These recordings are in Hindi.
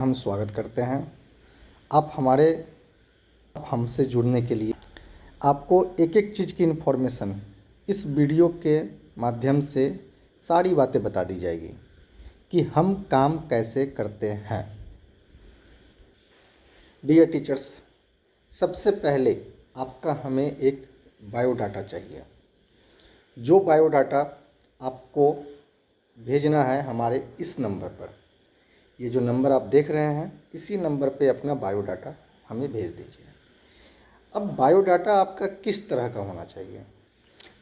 हम स्वागत करते हैं। आप हमारे हमसे जुड़ने के लिए आपको एक एक चीज़ की इन्फॉर्मेशन इस वीडियो के माध्यम से सारी बातें बता दी जाएगी कि हम काम कैसे करते हैं। डियर टीचर्स, सबसे पहले आपका हमें एक बायोडाटा चाहिए। जो बायोडाटा आपको भेजना है हमारे इस नंबर पर, ये जो नंबर आप देख रहे हैं इसी नंबर पे अपना बायोडाटा हमें भेज दीजिए। अब बायोडाटा आपका किस तरह का होना चाहिए?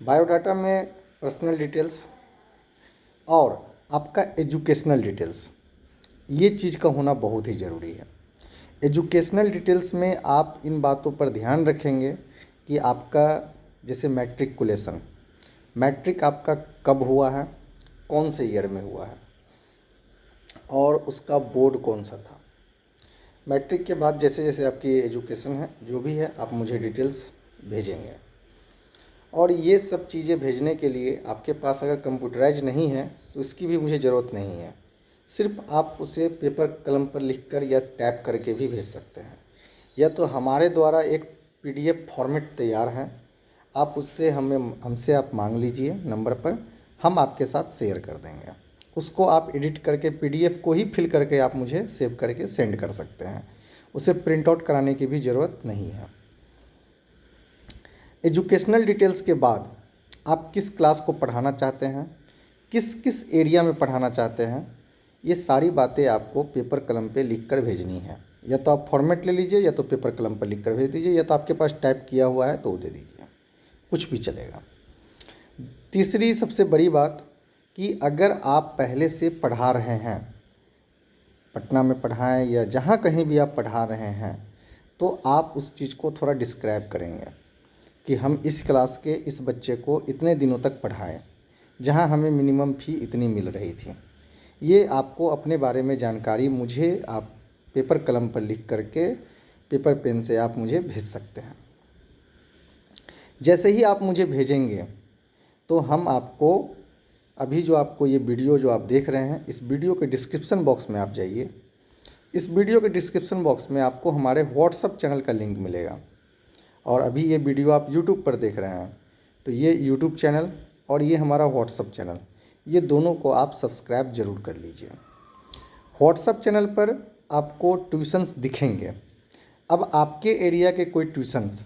बायोडाटा में पर्सनल डिटेल्स और आपका एजुकेशनल डिटेल्स, ये चीज़ का होना बहुत ही ज़रूरी है। एजुकेशनल डिटेल्स में आप इन बातों पर ध्यान रखेंगे कि आपका जैसे मैट्रिक आपका कब हुआ है, कौन से ईयर में हुआ है और उसका बोर्ड कौन सा था। मैट्रिक के बाद जैसे जैसे आपकी एजुकेशन है जो भी है आप मुझे डिटेल्स भेजेंगे। और ये सब चीज़ें भेजने के लिए आपके पास अगर कंप्यूटराइज नहीं है तो इसकी भी मुझे ज़रूरत नहीं है। सिर्फ आप उसे पेपर कलम पर लिखकर या टैप करके भी भेज सकते हैं, या तो हमारे द्वारा एक पीडीएफ फॉर्मेट तैयार है, आप उससे हमसे आप मांग लीजिए नंबर पर, हम आपके साथ शेयर कर देंगे। उसको आप एडिट करके पीडीएफ को ही फिल करके आप मुझे सेव करके सेंड कर सकते हैं। उसे प्रिंट आउट कराने की भी ज़रूरत नहीं है। एजुकेशनल डिटेल्स के बाद आप किस क्लास को पढ़ाना चाहते हैं, किस किस एरिया में पढ़ाना चाहते हैं, ये सारी बातें आपको पेपर कलम पे लिख कर भेजनी है। या तो आप फॉर्मेट ले लीजिए या तो पेपर कलम पर लिख कर भेज दीजिए, या तो आपके पास टाइप किया हुआ है तो दे दीजिए, कुछ भी चलेगा। तीसरी सबसे बड़ी बात कि अगर आप पहले से पढ़ा रहे हैं, पटना में पढ़ाएं या जहाँ कहीं भी आप पढ़ा रहे हैं, तो आप उस चीज़ को थोड़ा डिस्क्राइब करेंगे कि हम इस क्लास के इस बच्चे को इतने दिनों तक पढ़ाएं, जहाँ हमें मिनिमम फ़ी इतनी मिल रही थी। ये आपको अपने बारे में जानकारी मुझे आप पेपर कलम पर लिख करके पेपर पेन से आप मुझे भेज सकते हैं। जैसे ही आप मुझे भेजेंगे तो हम आपको अभी जो आपको ये वीडियो जो आप देख रहे हैं, इस वीडियो के डिस्क्रिप्शन बॉक्स में आप जाइए। इस वीडियो के डिस्क्रिप्शन बॉक्स में आपको हमारे व्हाट्सएप चैनल का लिंक मिलेगा। और अभी ये वीडियो आप यूट्यूब पर देख रहे हैं तो ये यूट्यूब चैनल और ये हमारा व्हाट्सएप चैनल, ये दोनों को आप सब्सक्राइब ज़रूर कर लीजिए। व्हाट्सएप चैनल पर आपको ट्यूशन्स दिखेंगे। अब आपके एरिया के कोई ट्यूशन्स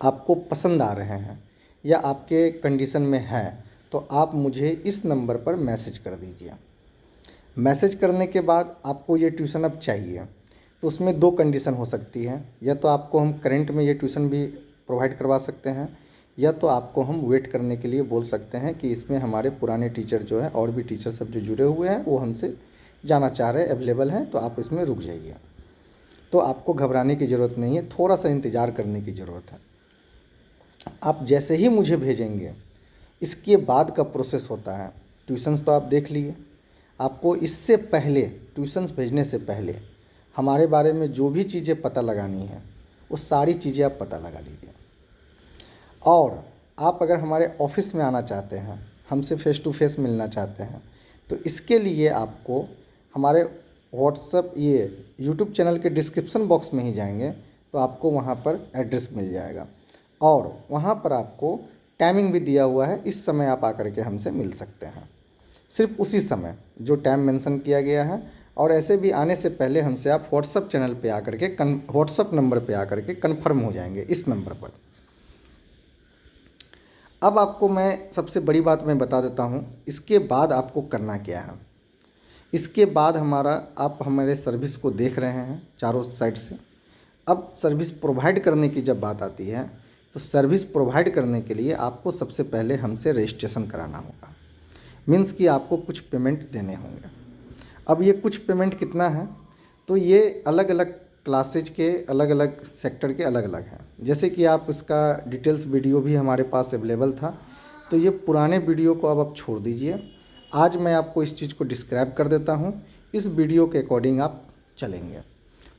आपको पसंद आ रहे हैं या आपके कंडीशन में हैं तो आप मुझे इस नंबर पर मैसेज कर दीजिए। मैसेज करने के बाद आपको ये ट्यूशन अब चाहिए तो उसमें दो कंडीशन हो सकती है, या तो आपको हम करंट में ये ट्यूशन भी प्रोवाइड करवा सकते हैं, या तो आपको हम वेट करने के लिए बोल सकते हैं कि इसमें हमारे पुराने टीचर जो है और भी टीचर सब जो जुड़े हुए हैं वो हमसे जाना चाह रहे हैं, अवेलेबल हैं, तो आप इसमें रुक जाइए। तो आपको घबराने की ज़रूरत नहीं है, थोड़ा सा इंतज़ार करने की ज़रूरत है। आप जैसे ही मुझे भेजेंगे इसके बाद का प्रोसेस होता है। ट्यूशन्स तो आप देख लिए, आपको इससे पहले ट्यूशन्स भेजने से पहले हमारे बारे में जो भी चीज़ें पता लगानी है वो सारी चीज़ें आप पता लगा लीजिए। और आप अगर हमारे ऑफिस में आना चाहते हैं, हमसे फ़ेस टू फेस मिलना चाहते हैं, तो इसके लिए आपको हमारे व्हाट्सएप ये यूट्यूब चैनल के डिस्क्रिप्शन बॉक्स में ही जाएंगे तो आपको वहाँ पर एड्रेस मिल जाएगा और वहाँ पर आपको टाइमिंग भी दिया हुआ है, इस समय आप आकर के हमसे मिल सकते हैं, सिर्फ उसी समय जो टाइम मेंशन किया गया है। और ऐसे भी आने से पहले हमसे आप व्हाट्सएप चैनल पे आकर के व्हाट्सएप नंबर पे आकर के कन्फर्म हो जाएंगे इस नंबर पर। अब आपको मैं सबसे बड़ी बात मैं बता देता हूँ, इसके बाद आपको करना क्या है। इसके बाद आप हमारे सर्विस को देख रहे हैं चारों साइड से। अब सर्विस प्रोवाइड करने की जब बात आती है तो सर्विस प्रोवाइड करने के लिए आपको सबसे पहले हमसे रजिस्ट्रेशन कराना होगा, मीन्स कि आपको कुछ पेमेंट देने होंगे। अब ये कुछ पेमेंट कितना है, तो ये अलग अलग क्लासेज के अलग अलग सेक्टर के अलग अलग हैं। जैसे कि आप इसका डिटेल्स वीडियो भी हमारे पास अवेलेबल था, तो ये पुराने वीडियो को अब आप छोड़ दीजिए। आज मैं आपको इस चीज़ को डिस्क्राइब कर देता हूँ, इस वीडियो के अकॉर्डिंग आप चलेंगे।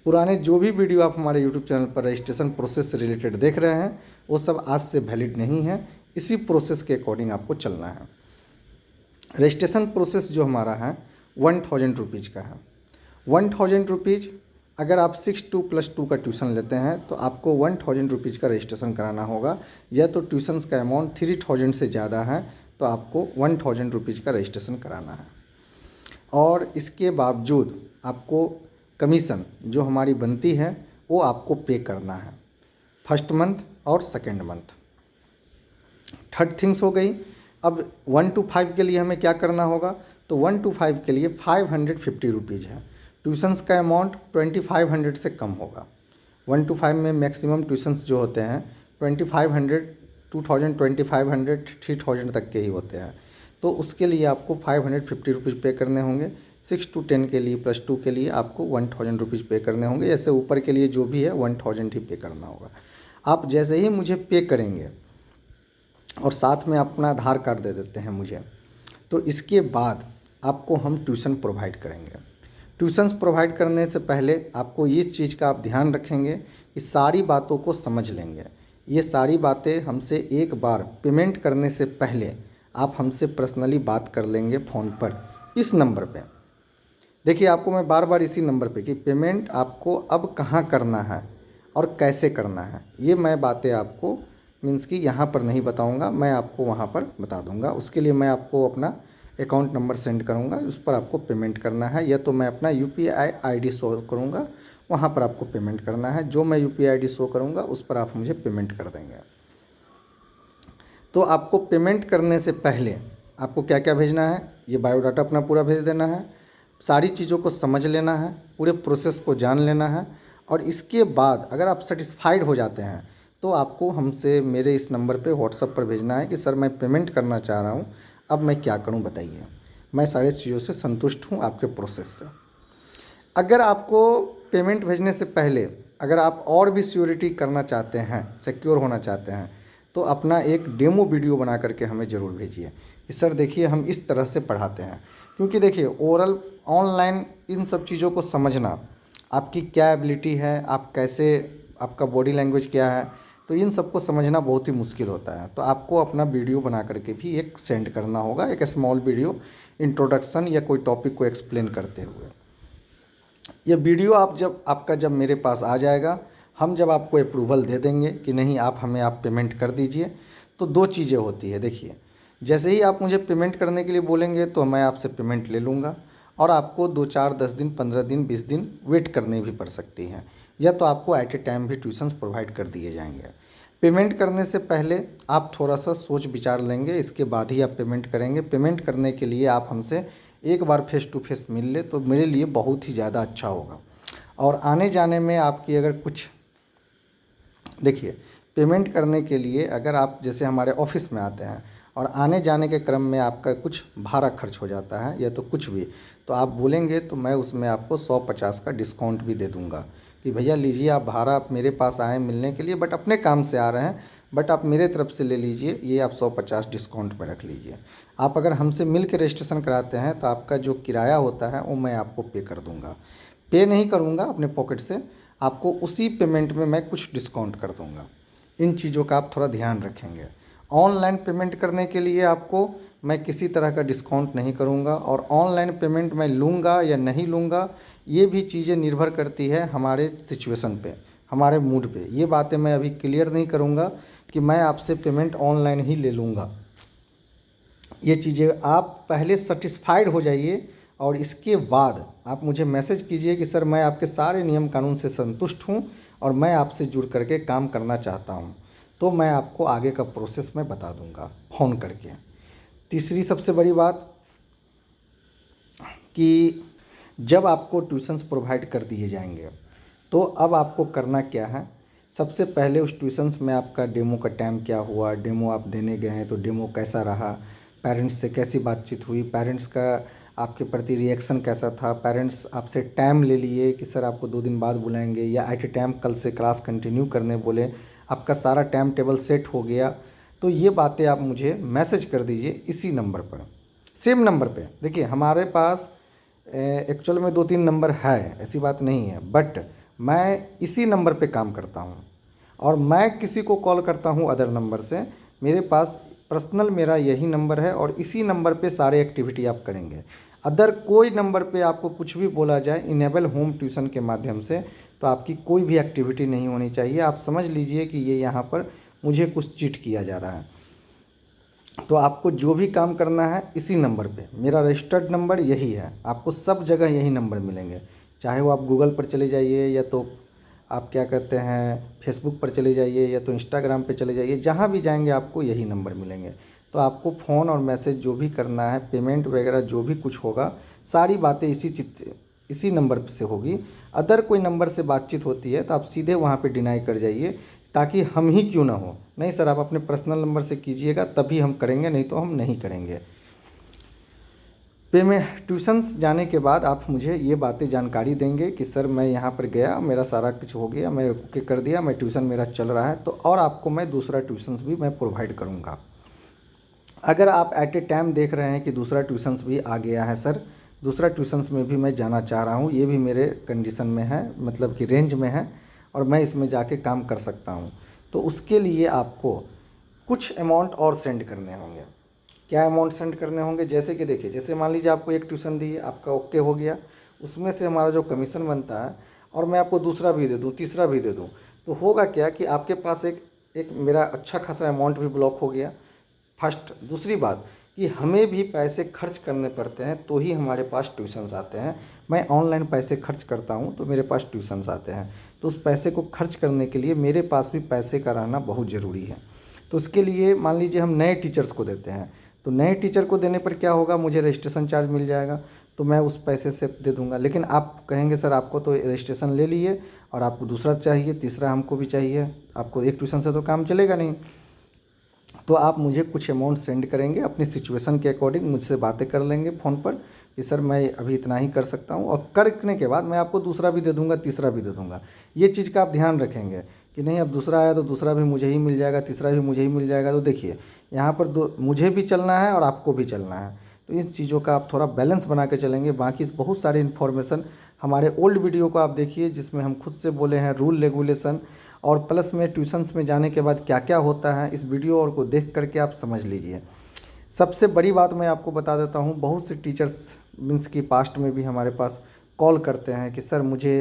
पुराने जो भी वीडियो आप हमारे यूट्यूब चैनल पर रजिस्ट्रेशन प्रोसेस से रिलेटेड देख रहे हैं वो सब आज से वैलिड नहीं है, इसी प्रोसेस के अकॉर्डिंग आपको चलना है। रजिस्ट्रेशन प्रोसेस जो हमारा है 1000 रुपीज़ का है। ₹1000। अगर आप 6-2+2 का ट्यूशन लेते हैं तो आपको ₹1000 का रजिस्ट्रेशन कराना होगा, या तो ट्यूशन्स का अमाउंट 3000 से ज़्यादा है तो आपको ₹1000 का रजिस्ट्रेशन कराना है। और इसके बावजूद आपको कमीशन जो हमारी बनती है वो आपको पे करना है, फर्स्ट मंथ और सेकेंड मंथ। थर्ड थिंग्स हो गई। अब 1 to 5 के लिए हमें क्या करना होगा, तो 1 to 5 के लिए ₹550 है। ट्यूशन्स का अमाउंट 2500 से कम होगा। 1 to 5 में मैक्सिमम ट्यूशन्स जो होते हैं 2500, 2000, 2500, 3000 तक के ही होते हैं। तो उसके लिए आपको ₹550 पे करने होंगे। 6 to 10 के लिए +2 के लिए आपको ₹1000 पे करने होंगे। ऐसे ऊपर के लिए जो भी है 1000 ही पे करना होगा। आप जैसे ही मुझे पे करेंगे और साथ में अपना आधार कार्ड दे देते हैं मुझे, तो इसके बाद आपको हम ट्यूशन प्रोवाइड करेंगे। ट्यूशन्स प्रोवाइड करने से पहले आपको इस चीज़ का आप ध्यान रखेंगे कि सारी बातों को समझ लेंगे। ये सारी बातें हमसे एक बार पेमेंट करने से पहले आप हमसे पर्सनली बात कर लेंगे फ़ोन पर, इस नंबर पे। देखिए, आपको मैं बार बार इसी नंबर पे कि पेमेंट आपको अब कहाँ करना है और कैसे करना है, ये मैं बातें आपको मीन्स कि यहाँ पर नहीं बताऊँगा, मैं आपको वहाँ पर बता दूँगा। उसके लिए मैं आपको अपना अकाउंट नंबर सेंड करूँगा, उस पर आपको पेमेंट करना है, या तो मैं अपना UPI ID शो करूँगा, वहाँ पर आपको पेमेंट करना है। जो मैं UPI ID शो करूँगा उस पर आप मुझे पेमेंट कर देंगे। तो आपको पेमेंट करने से पहले आपको क्या क्या भेजना है, ये बायोडाटा अपना पूरा भेज देना है, सारी चीज़ों को समझ लेना है, पूरे प्रोसेस को जान लेना है। और इसके बाद अगर आप सेटिस्फाइड हो जाते हैं तो आपको हमसे मेरे इस नंबर पे व्हाट्सएप पर भेजना है कि सर मैं पेमेंट करना चाह रहा हूँ, अब मैं क्या करूँ बताइए। मैं सारी चीज़ों से संतुष्ट हूँ आपके प्रोसेस से। अगर आपको पेमेंट भेजने से पहले अगर आप और भी सिक्योरिटी करना चाहते हैं, सिक्योर होना चाहते हैं, तो अपना एक डेमो वीडियो बना करके हमें ज़रूर भेजिए कि सर देखिए हम इस तरह से पढ़ाते हैं। क्योंकि देखिए, ओरल ऑनलाइन इन सब चीज़ों को समझना, आपकी क्या एबिलिटी है, आप कैसे, आपका बॉडी लैंग्वेज क्या है, तो इन सबको समझना बहुत ही मुश्किल होता है। तो आपको अपना वीडियो बना करके भी एक सेंड करना होगा, एक स्मॉल वीडियो इंट्रोडक्शन या कोई टॉपिक को एक्सप्लेन करते हुए। ये वीडियो जब मेरे पास आ जाएगा, हम जब आपको अप्रूवल दे देंगे कि नहीं आप पेमेंट कर दीजिए, तो दो चीज़ें होती है। देखिए, जैसे ही आप मुझे पेमेंट करने के लिए बोलेंगे तो मैं आपसे पेमेंट ले लूँगा, और आपको 2-4, 10 दिन, 15 दिन, 20 दिन वेट करनी भी पड़ सकती है, या तो आपको एट ए टाइम भी ट्यूशन्स प्रोवाइड कर दिए जाएंगे। पेमेंट करने से पहले आप थोड़ा सा सोच विचार लेंगे, इसके बाद ही आप पेमेंट करेंगे। पेमेंट करने के लिए आप हमसे एक बार फेस टू फेस मिल ले तो मेरे लिए बहुत ही ज़्यादा अच्छा होगा। और आने जाने में आपकी अगर कुछ, देखिए, पेमेंट करने के लिए अगर आप जैसे हमारे ऑफिस में आते हैं और आने जाने के क्रम में आपका कुछ भाड़ा खर्च हो जाता है या तो कुछ भी, तो आप बोलेंगे तो मैं उसमें आपको 150 का डिस्काउंट भी दे दूंगा कि भैया लीजिए, आप भाड़ा, आप मेरे पास आए मिलने के लिए, बट अपने काम से आ रहे हैं, बट आप मेरे तरफ से ले लीजिए, ये आप 150 डिस्काउंट में रख लीजिए। आप अगर हमसे मिल के रजिस्ट्रेशन कराते हैं तो आपका जो किराया होता है वो मैं आपको पे कर दूंगा। पे नहीं करूंगा अपने पॉकेट से, आपको उसी पेमेंट में मैं कुछ डिस्काउंट कर दूंगा। इन चीज़ों का आप थोड़ा ध्यान रखेंगे। ऑनलाइन पेमेंट करने के लिए आपको मैं किसी तरह का डिस्काउंट नहीं करूंगा, और ऑनलाइन पेमेंट मैं लूँगा या नहीं लूँगा ये भी चीज़ें निर्भर करती है हमारे सिचुएशन पे, हमारे मूड पे। ये बातें मैं अभी क्लियर नहीं करूँगा कि मैं आपसे पेमेंट ऑनलाइन ही ले लूँगा। ये चीज़ें आप पहले सेटिस्फाइड हो जाइए, और इसके बाद आप मुझे मैसेज कीजिए कि सर मैं आपके सारे नियम कानून से संतुष्ट हूँ और मैं आपसे जुड़ करके काम करना चाहता हूँ, तो मैं आपको आगे का प्रोसेस मैं बता दूँगा फ़ोन करके। तीसरी सबसे बड़ी बात कि जब आपको ट्यूशन्स प्रोवाइड कर दिए जाएंगे तो अब आपको करना क्या है। सबसे पहले उस ट्यूशन्स में आपका डेमो का टाइम क्या हुआ, डेमो आप देने गए हैं तो डेमो कैसा रहा, पेरेंट्स से कैसी बातचीत हुई, पेरेंट्स का आपके प्रति रिएक्शन कैसा था, पेरेंट्स आपसे टाइम ले लिए कि सर आपको 2 दिन बाद बुलाएंगे, या एट ए टाइम कल से क्लास कंटिन्यू करने बोले, आपका सारा टाइम टेबल सेट हो गया, तो ये बातें आप मुझे मैसेज कर दीजिए इसी नंबर पर, सेम नंबर पे। देखिए, हमारे पास एक्चुअल में 2-3 नंबर है, ऐसी बात नहीं है, बट मैं इसी नंबर पे काम करता हूँ, और मैं किसी को कॉल करता हूँ अदर नंबर से, मेरे पास पर्सनल मेरा यही नंबर है, और इसी नंबर पे सारे एक्टिविटी आप करेंगे। अदर कोई नंबर पे आपको कुछ भी बोला जाए इनेबल होम ट्यूशन के माध्यम से, तो आपकी कोई भी एक्टिविटी नहीं होनी चाहिए। आप समझ लीजिए कि ये यहाँ पर मुझे कुछ चीट किया जा रहा है। तो आपको जो भी काम करना है इसी नंबर पे, मेरा रजिस्टर्ड नंबर यही है, आपको सब जगह यही नंबर मिलेंगे। चाहे वो आप गूगल पर चले जाइए, या तो आप क्या कहते हैं फेसबुक पर चले जाइए, या तो इंस्टाग्राम पे चले जाइए, जहाँ भी जाएंगे आपको यही नंबर मिलेंगे। तो आपको फ़ोन और मैसेज जो भी करना है, पेमेंट वगैरह जो भी कुछ होगा, सारी बातें इसी नंबर से होगी। अदर कोई नंबर से बातचीत होती है तो आप सीधे वहाँ पे डिनाई कर जाइए, ताकि हम ही क्यों ना हो। नहीं सर, आप अपने पर्सनल नंबर से कीजिएगा तभी हम करेंगे, नहीं तो हम नहीं करेंगे। पेमेंट ट्यूशन्स जाने के बाद आप मुझे ये बातें जानकारी देंगे कि सर मैं यहाँ पर गया, मेरा सारा कुछ हो गया, मैं ओके कर दिया, मैं ट्यूशन मेरा चल रहा है, तो और आपको मैं दूसरा ट्यूशन्स भी मैं प्रोवाइड करूँगा। अगर आप एट ए टाइम देख रहे हैं कि दूसरा ट्यूशन्स भी आ गया है सर, दूसरा ट्यूशन्स में भी मैं जाना चाह रहा हूँ, ये भी मेरे कंडीशन में है, मतलब कि रेंज में है, और मैं इसमें जाके काम कर सकता हूँ, तो उसके लिए आपको कुछ अमाउंट और सेंड करने होंगे। क्या अमाउंट सेंड करने होंगे? जैसे कि देखिए, जैसे मान लीजिए आपको एक ट्यूशन दी, आपका ओके हो गया, उसमें से हमारा जो कमीशन बनता है, और मैं आपको दूसरा भी दे दूँ, तीसरा भी दे दूँ, तो होगा क्या कि आपके पास एक एक मेरा अच्छा खासा अमाउंट भी ब्लॉक हो गया, फर्स्ट। दूसरी बात कि हमें भी पैसे खर्च करने पड़ते हैं तो ही हमारे पास ट्यूशन्स आते हैं। मैं ऑनलाइन पैसे खर्च करता हूं तो मेरे पास ट्यूशन्स आते हैं, तो उस पैसे को खर्च करने के लिए मेरे पास भी पैसे का रहना बहुत ज़रूरी है। तो उसके लिए मान लीजिए हम नए टीचर्स को देते हैं, तो नए टीचर को देने पर क्या होगा, मुझे रजिस्ट्रेशन चार्ज मिल जाएगा, तो मैं उस पैसे से दे दूंगा। लेकिन आप कहेंगे सर आपको तो रजिस्ट्रेशन ले लिए और आपको दूसरा चाहिए, तीसरा हमको भी चाहिए, आपको एक ट्यूशन से तो काम चलेगा नहीं। तो आप मुझे कुछ अमाउंट सेंड करेंगे, अपनी सिचुएशन के अकॉर्डिंग मुझसे बातें कर लेंगे फ़ोन पर कि सर मैं अभी इतना ही कर सकता हूँ, और करने के बाद मैं आपको दूसरा भी दे दूँगा, तीसरा भी दे दूँगा। ये चीज़ का आप ध्यान रखेंगे कि नहीं अब दूसरा आया तो दूसरा भी मुझे ही मिल जाएगा, तीसरा भी मुझे ही मिल जाएगा। तो देखिए यहाँ पर मुझे भी चलना है और आपको भी चलना है, तो इन चीज़ों का आप थोड़ा बैलेंस बना के चलेंगे। बाकी बहुत सारे इन्फॉर्मेशन हमारे ओल्ड वीडियो को आप देखिए, जिसमें हम खुद से बोले हैं रूल रेगुलेशन, और प्लस में ट्यूशन्स में जाने के बाद क्या क्या होता है, इस वीडियो और को देख करके आप समझ लीजिए। सबसे बड़ी बात मैं आपको बता देता हूँ, बहुत से टीचर्स मीन्स की पास्ट में भी हमारे पास कॉल करते हैं कि सर मुझे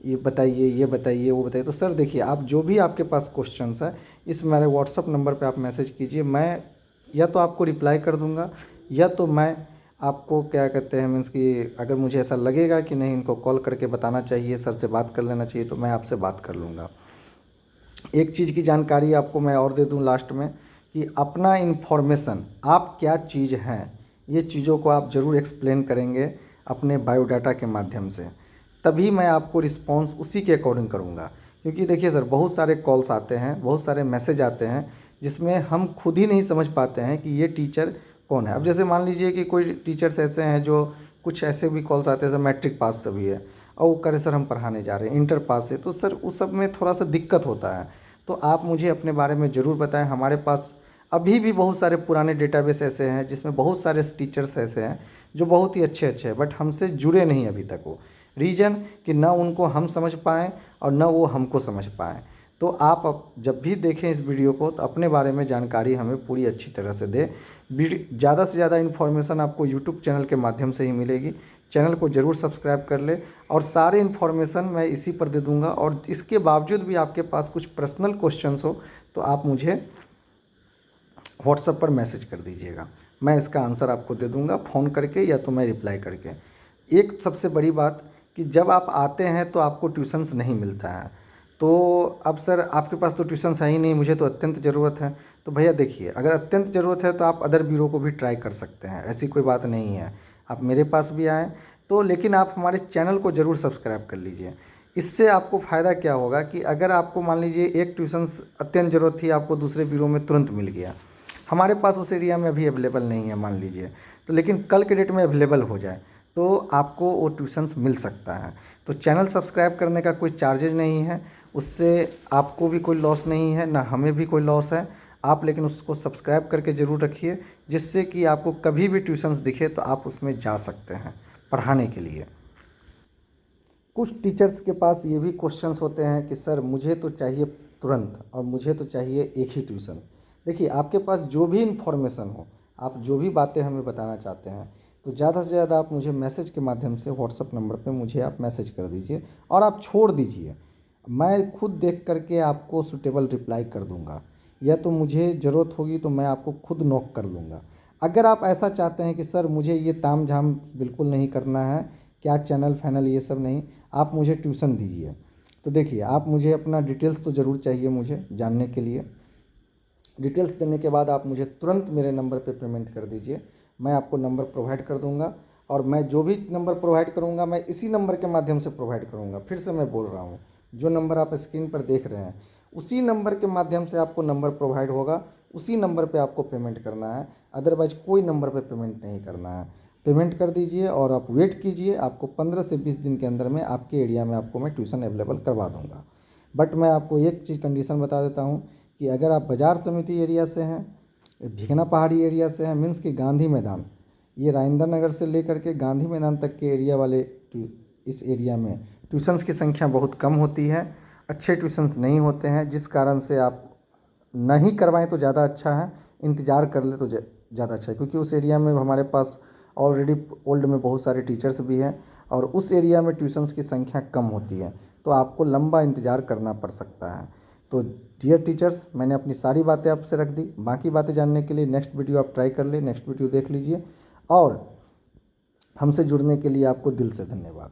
ये बताइए, ये बताइए, वो बताइए। तो सर देखिए, आप जो भी आपके पास क्वेश्चंस है, इस मेरे व्हाट्सअप नंबर पे आप मैसेज कीजिए, मैं या तो आपको रिप्लाई कर दूंगा, या तो मैं आपको क्या कहते हैं मीन्स कि अगर मुझे ऐसा लगेगा कि नहीं इनको कॉल करके बताना चाहिए, सर से बात कर लेना चाहिए, तो मैं आपसे बात कर लूँगा। एक चीज़ की जानकारी आपको मैं और दे दूं लास्ट में, कि अपना इन्फॉर्मेशन आप क्या चीज़ हैं, ये चीज़ों को आप ज़रूर एक्सप्लेन करेंगे अपने बायोडाटा के माध्यम से, तभी मैं आपको रिस्पॉन्स उसी के अकॉर्डिंग करूँगा। क्योंकि देखिए सर, बहुत सारे कॉल्स आते हैं, बहुत सारे मैसेज आते हैं, जिसमें हम खुद ही नहीं समझ पाते हैं कि ये टीचर कौन है। अब जैसे मान लीजिए कि कोई टीचर्स ऐसे हैं जो, कुछ ऐसे भी कॉल्स आते हैं सर मैट्रिक पास से भी है, और वो करे सर हम पढ़ाने जा रहे हैं इंटर पास से, तो सर उस सब में थोड़ा सा दिक्कत होता है। तो आप मुझे अपने बारे में ज़रूर बताएं। हमारे पास अभी भी बहुत सारे पुराने डेटाबेस ऐसे हैं जिसमें बहुत सारे टीचर्स ऐसे हैं जो बहुत ही अच्छे अच्छे हैं, बट हमसे जुड़े नहीं अभी तक। वो रीज़न कि ना उनको हम समझ पाएँ और ना वो हमको समझ पाएँ। तो आप जब भी देखें इस वीडियो को, तो अपने बारे में जानकारी हमें पूरी अच्छी तरह से दें। ज़्यादा से ज़्यादा इन्फॉर्मेशन आपको यूट्यूब चैनल के माध्यम से ही मिलेगी। चैनल को ज़रूर सब्सक्राइब कर ले, और सारे इन्फॉर्मेशन मैं इसी पर दे दूंगा। और इसके बावजूद भी आपके पास कुछ पर्सनल क्वेश्चंस हो तो आप मुझे व्हाट्सएप पर मैसेज कर दीजिएगा, मैं इसका आंसर आपको दे दूंगा फ़ोन करके, या तो मैं रिप्लाई करके। एक सबसे बड़ी बात कि जब आप आते हैं तो आपको ट्यूशन्स नहीं मिलता है, तो अब सर आपके पास तो ट्यूशन्स है ही नहीं, मुझे तो अत्यंत ज़रूरत है। तो भैया देखिए, अगर अत्यंत ज़रूरत है तो आप अदर ब्यूरो को भी ट्राई कर सकते हैं, ऐसी कोई बात नहीं है। आप मेरे पास भी आएँ तो, लेकिन आप हमारे चैनल को ज़रूर सब्सक्राइब कर लीजिए। इससे आपको फ़ायदा क्या होगा कि अगर आपको मान लीजिए एक ट्यूशन्स अत्यंत ज़रूरत थी, आपको दूसरे ब्यूरो में तुरंत मिल गया, हमारे पास उस एरिया में अभी अवेलेबल नहीं है मान लीजिए, तो लेकिन कल के डेट में अवेलेबल हो जाए तो आपको वो ट्यूशन्स मिल सकता है। तो चैनल सब्सक्राइब करने का कोई चार्जेज नहीं है, उससे आपको भी कोई लॉस नहीं है, ना हमें भी कोई लॉस है। आप लेकिन उसको सब्सक्राइब करके ज़रूर रखिए, जिससे कि आपको कभी भी ट्यूशन्स दिखे तो आप उसमें जा सकते हैं पढ़ाने के लिए। कुछ टीचर्स के पास ये भी क्वेश्चंस होते हैं कि सर मुझे तो चाहिए तुरंत, और मुझे तो चाहिए एक ही ट्यूशन। देखिए, आपके पास जो भी इन्फॉर्मेशन हो, आप जो भी बातें हमें बताना चाहते हैं, तो ज़्यादा से ज़्यादा आप मुझे मैसेज के माध्यम से व्हाट्सअप नंबर पे मुझे आप मैसेज कर दीजिए और आप छोड़ दीजिए। मैं खुद देख करके आपको सूटेबल रिप्लाई कर दूंगा, या तो मुझे ज़रूरत होगी तो मैं आपको खुद नॉक कर लूँगा। अगर आप ऐसा चाहते हैं कि सर मुझे ये ताम झाम बिल्कुल नहीं करना है, क्या चैनल फैनल ये सब नहीं, आप मुझे ट्यूशन दीजिए। तो देखिए, आप मुझे अपना डिटेल्स तो ज़रूर चाहिए मुझे जानने के लिए। डिटेल्स देने के बाद आप मुझे तुरंत मेरे नंबर पे पेमेंट कर दीजिए। मैं आपको नंबर प्रोवाइड कर दूंगा, और मैं जो भी नंबर प्रोवाइड करूंगा मैं इसी नंबर के माध्यम से प्रोवाइड करूंगा। फिर से मैं बोल रहा हूँ, जो नंबर आप स्क्रीन पर देख रहे हैं उसी नंबर के माध्यम से आपको नंबर प्रोवाइड होगा, उसी नंबर पे आपको पेमेंट करना है। अदरवाइज कोई नंबर पे पेमेंट नहीं करना है। पेमेंट कर दीजिए और आप वेट कीजिए, आपको 15 से 20 दिन के अंदर में आपके एरिया में आपको मैं ट्यूशन अवेलेबल करवा दूंगा। बट मैं आपको एक चीज़ कंडीशन बता देता हूँ कि अगर आप बाजार समिति एरिया से हैं, भिखना पहाड़ी एरिया से हैं, मीन्स कि गांधी मैदान, ये राजेंद्र नगर से लेकर के गांधी मैदान तक के एरिया वाले इस एरिया में ट्यूशन्स की संख्या बहुत कम होती है, अच्छे ट्यूशन्स नहीं होते हैं, जिस कारण से आप नहीं करवाएं तो ज़्यादा अच्छा है, इंतज़ार कर ले तो ज़्यादा अच्छा है। क्योंकि उस एरिया में हमारे पास ऑलरेडी ओल्ड में बहुत सारे टीचर्स भी हैं, और उस एरिया में ट्यूशन्स की संख्या कम होती है, तो आपको लंबा इंतज़ार करना पड़ सकता है। तो डियर टीचर्स, मैंने अपनी सारी बातें आपसे रख दी। बाकी बातें जानने के लिए नेक्स्ट वीडियो आप ट्राई कर ले, नेक्स्ट वीडियो देख लीजिए, और हमसे जुड़ने के लिए आपको दिल से धन्यवाद।